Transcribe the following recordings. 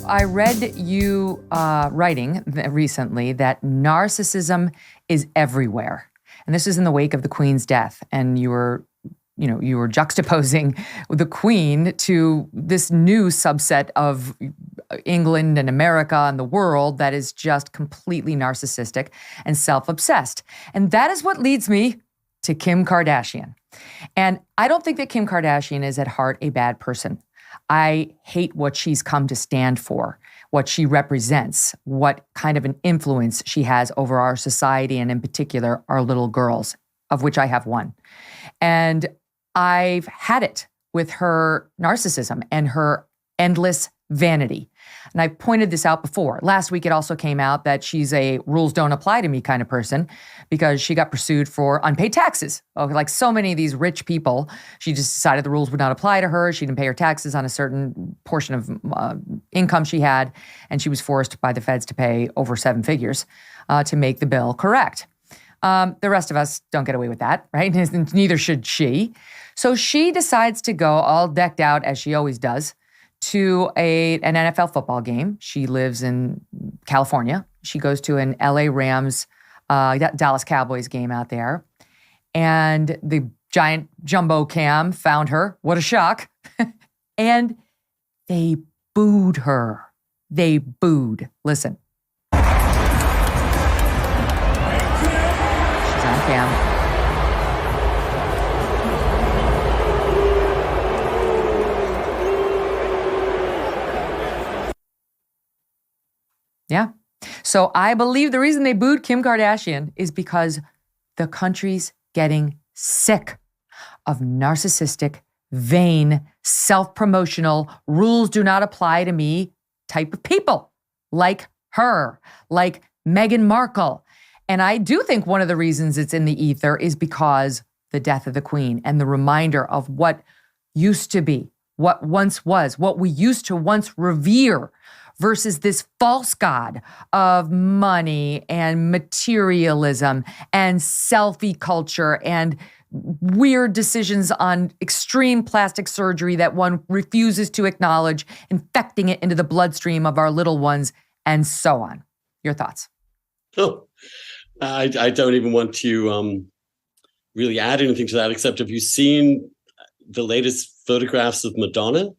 I read you writing recently that narcissism is everywhere. And this is in the wake of the Queen's death. And you were juxtaposing the Queen to this new subset of England and America and the world that is just completely narcissistic and self-obsessed. And that is what leads me to Kim Kardashian. And I don't think that Kim Kardashian is at heart a bad person. I hate what she's come to stand for, what she represents, what kind of an influence she has over our society, and in particular, our little girls, of which I have one. And I've had it with her narcissism and her endless vanity. And I've pointed this out before. Last week, it also came out that she's a rules don't apply to me kind of person because she got pursued for unpaid taxes. Like so many of these rich people, she just decided the rules would not apply to her. She didn't pay her taxes on a certain portion of income she had, and she was forced by the feds to pay over 7 figures to make the bill correct. The rest of us don't get away with that, right? Neither should she. So she decides to go all decked out, as she always does, to an NFL football game. She lives in California. She goes to an LA Rams, Dallas Cowboys game out there. And the giant jumbo cam found her. What a shock. And they booed her. They booed. Listen. She's on cam. Yeah. So I believe the reason they booed Kim Kardashian is because the country's getting sick of narcissistic, vain, self-promotional, rules do not apply to me type of people like her, like Meghan Markle. And I do think one of the reasons it's in the ether is because the death of the Queen and the reminder of what used to be, what once was, what we used to once revere, versus this false god of money and materialism and selfie culture and weird decisions on extreme plastic surgery that one refuses to acknowledge, infecting it into the bloodstream of our little ones, and so on. Your thoughts? Oh, I don't even want to really add anything to that, except have you seen the latest photographs of Madonna?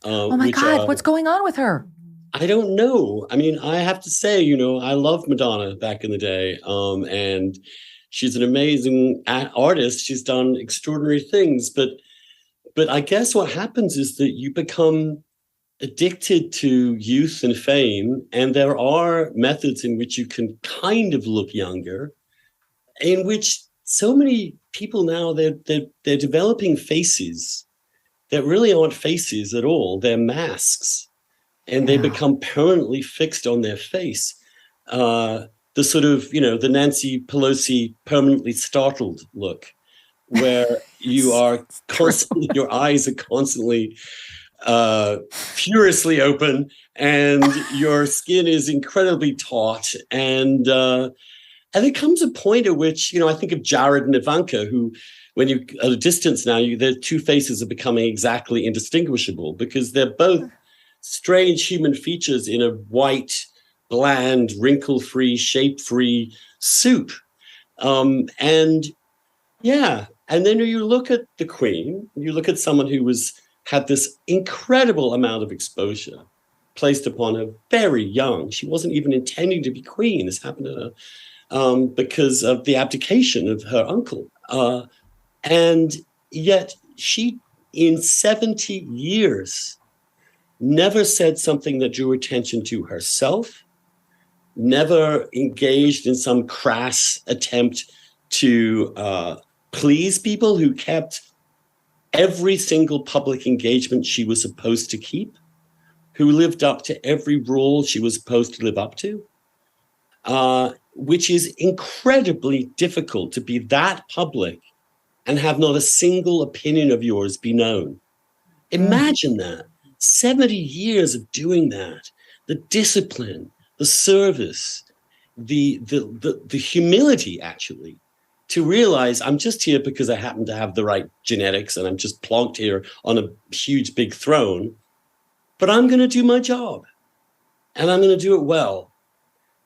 Oh my God, what's going on with her? I don't know. I mean, I have to say, I loved Madonna back in the day, and she's an amazing artist. She's done extraordinary things, but I guess what happens is that you become addicted to youth and fame, and there are methods in which you can kind of look younger, in which so many people now, they're developing faces that really aren't faces at all. They're masks. And they become permanently fixed on their face. The sort of, the Nancy Pelosi permanently startled look, where you are constantly, your eyes are constantly furiously open, and your skin is incredibly taut. And there comes a point at which, I think of Jared and Ivanka, who, when you at a distance now, their two faces are becoming exactly indistinguishable because they're both strange human features in a white, bland, wrinkle-free, shape-free suit. And then you look at the Queen, you look at someone who had this incredible amount of exposure placed upon her very young. She wasn't even intending to be Queen. This happened to her because of the abdication of her uncle. And yet she, in 70 years, never said something that drew attention to herself, never engaged in some crass attempt to please people, who kept every single public engagement she was supposed to keep, who lived up to every rule she was supposed to live up to, which is incredibly difficult to be that public and have not a single opinion of yours be known. Imagine that. 70 years of doing that, the discipline, the service, the humility, actually, to realize I'm just here because I happen to have the right genetics and I'm just plonked here on a huge, big throne, but I'm going to do my job. and I'm going to do it well.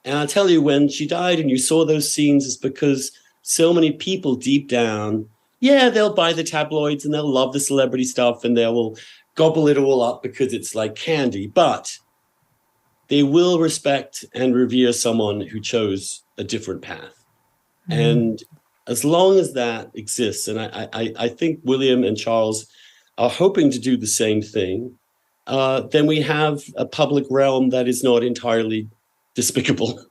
And I tell you, when she died and you saw those scenes, it's because so many people deep down, yeah, they'll buy the tabloids and they'll love the celebrity stuff and they will gobble it all up because it's like candy. But they will respect and revere someone who chose a different path. Mm. And as long as that exists, and I think William and Charles are hoping to do the same thing, then we have a public realm that is not entirely despicable.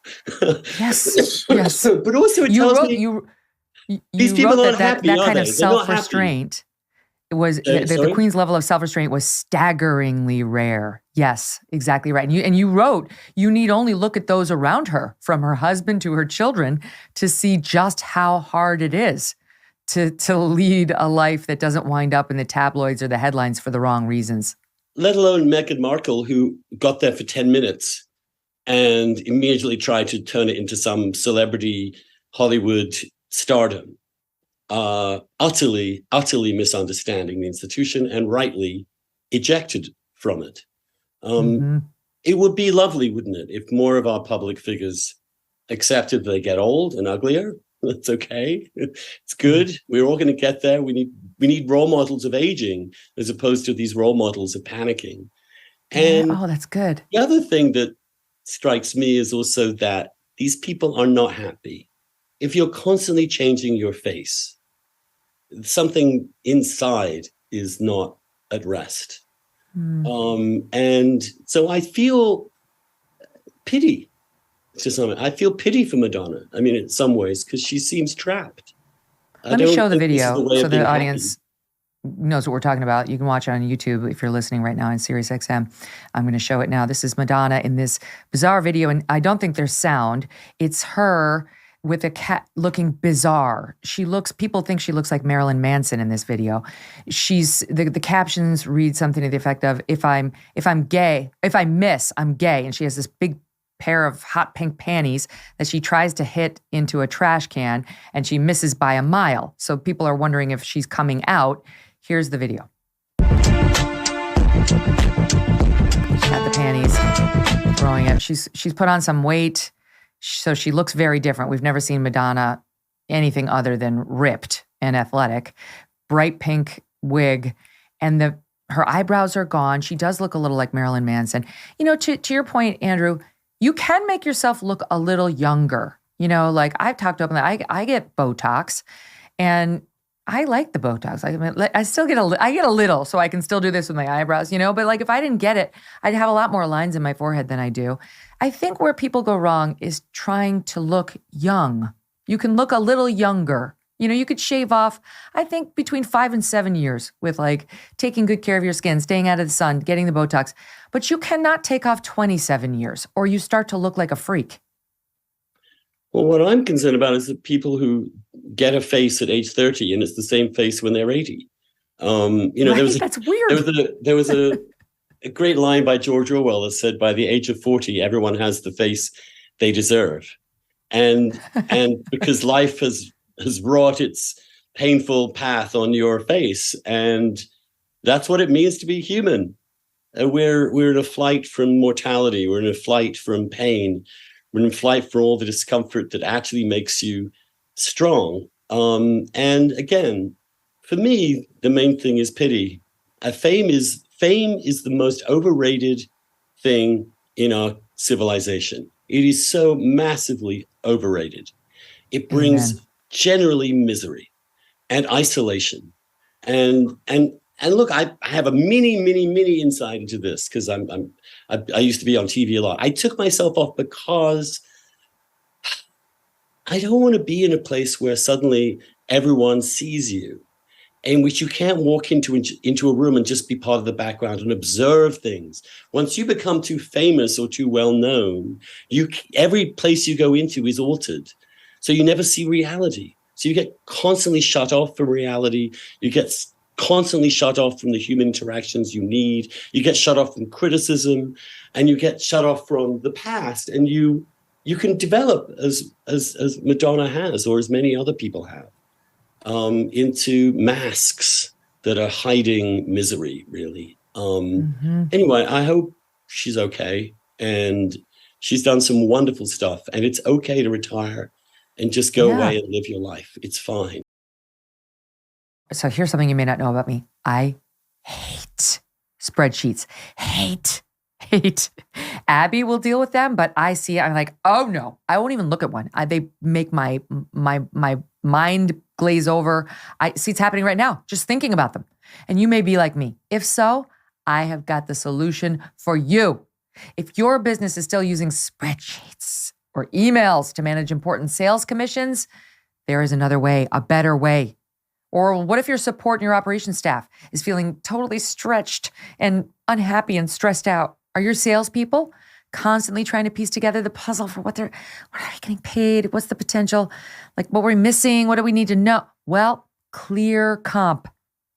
Yes, yes. But also it tells me these people aren't happy, that are kind they? of self-restraint was the Queen's level of self-restraint was staggeringly rare. Yes, exactly right. And you wrote, you need only look at those around her, from her husband to her children, to see just how hard it is to lead a life that doesn't wind up in the tabloids or the headlines for the wrong reasons. Let alone Meghan Markle, who got there for 10 minutes and immediately tried to turn it into some celebrity Hollywood stardom. Utterly misunderstanding the institution and rightly ejected from it. It would be lovely, wouldn't it, if more of our public figures accepted they get old and uglier. That's okay. It's good. We're all going to get there. We need role models of aging as opposed to these role models of panicking. And yeah. Oh, that's good. The other thing that strikes me is also that these people are not happy. If you're constantly changing your face, something inside is not at rest. And so I feel pity to some. I feel pity for Madonna. I mean, in some ways, because she seems trapped. Let me show the video so the audience knows what we're talking about. You can watch it on YouTube if you're listening right now on Sirius XM. I'm going to show it now. This is Madonna in this bizarre video, and I don't think there's sound. It's her with a cat looking bizarre. People think she looks like Marilyn Manson in this video. The captions read something to the effect of, if I miss, I'm gay. And she has this big pair of hot pink panties that she tries to hit into a trash can, and she misses by a mile. So people are wondering if she's coming out. Here's the video. She's got the panties, throwing it. She's put on some weight. So she looks very different. We've never seen Madonna anything other than ripped and athletic. Bright pink wig, and her eyebrows are gone. She does look a little like Marilyn Manson. You know, to your point, Andrew, you can make yourself look a little younger. You know, like I've talked openly, I get Botox, and I like the Botox. I still get a little, so I can still do this with my eyebrows, you know? But like if I didn't get it, I'd have a lot more lines in my forehead than I do. I think where people go wrong is trying to look young. You can look a little younger. You know, you could shave off, I think, between 5 and 7 years with like taking good care of your skin, staying out of the sun, getting the Botox. But you cannot take off 27 years or you start to look like a freak. Well, what I'm concerned about is the people who get a face at age 30 and it's the same face when they're 80. You know, that's weird. There was a great line by George Orwell that said, by the age of 40, everyone has the face they deserve. And because life has wrought its painful path on your face. And that's what it means to be human. We're in a flight from mortality. We're in a flight from pain. We're in a flight for all the discomfort that actually makes you strong. And again, for me, the main thing is pity. Fame is the most overrated thing in our civilization. It is so massively overrated. It brings generally misery and isolation. And look, I have a mini insight into this because I used to be on TV a lot. I took myself off because I don't want to be in a place where suddenly everyone sees you, in which you can't walk into a room and just be part of the background and observe things. Once you become too famous or too well known, every place you go into is altered. So you never see reality. So you get constantly shut off from reality. You get constantly shut off from the human interactions you need. You get shut off from criticism, and you get shut off from the past. And you can develop, as Madonna has, or as many other people have, into masks that are hiding misery, really. Anyway, I hope she's okay. and she's done some wonderful stuff. And it's okay to retire and just go away and live your life. It's fine. So here's something you may not know about me. I hate spreadsheets. Hate. Abby will deal with them, but I see it. I'm like, oh no, I won't even look at one. They make my mind glaze over. I see it's happening right now, just thinking about them. And you may be like me. If so, I have got the solution for you. If your business is still using spreadsheets or emails to manage important sales commissions, there is another way, a better way. Or what if your support and your operations staff is feeling totally stretched and unhappy and stressed out? Are your salespeople constantly trying to piece together the puzzle for what are they getting paid? What's the potential? Like, what we're we missing? What do we need to know? Well, Clear Comp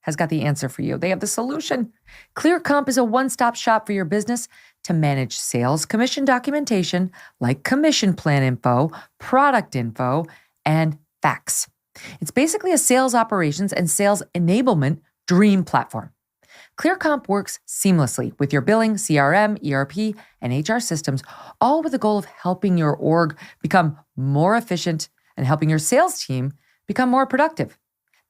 has got the answer for you. They have the solution. Clear Comp is a one-stop shop for your business to manage sales commission documentation like commission plan info, product info, and facts. It's basically a sales operations and sales enablement dream platform. ClearComp works seamlessly with your billing, CRM, ERP, and HR systems, all with the goal of helping your org become more efficient and helping your sales team become more productive.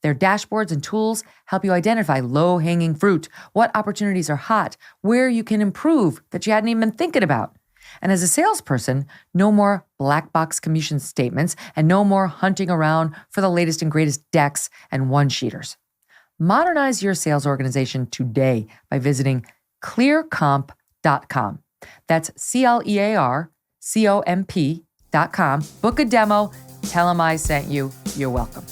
Their dashboards and tools help you identify low-hanging fruit, what opportunities are hot, where you can improve that you hadn't even been thinking about. And as a salesperson, no more black box commission statements and no more hunting around for the latest and greatest decks and one-sheeters. Modernize your sales organization today by visiting clearcomp.com. That's ClearComp.com. Book a demo. Tell them I sent you. You're welcome.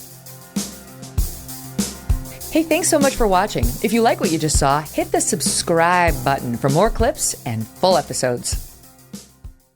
Hey, thanks so much for watching. If you like what you just saw, hit the subscribe button for more clips and full episodes.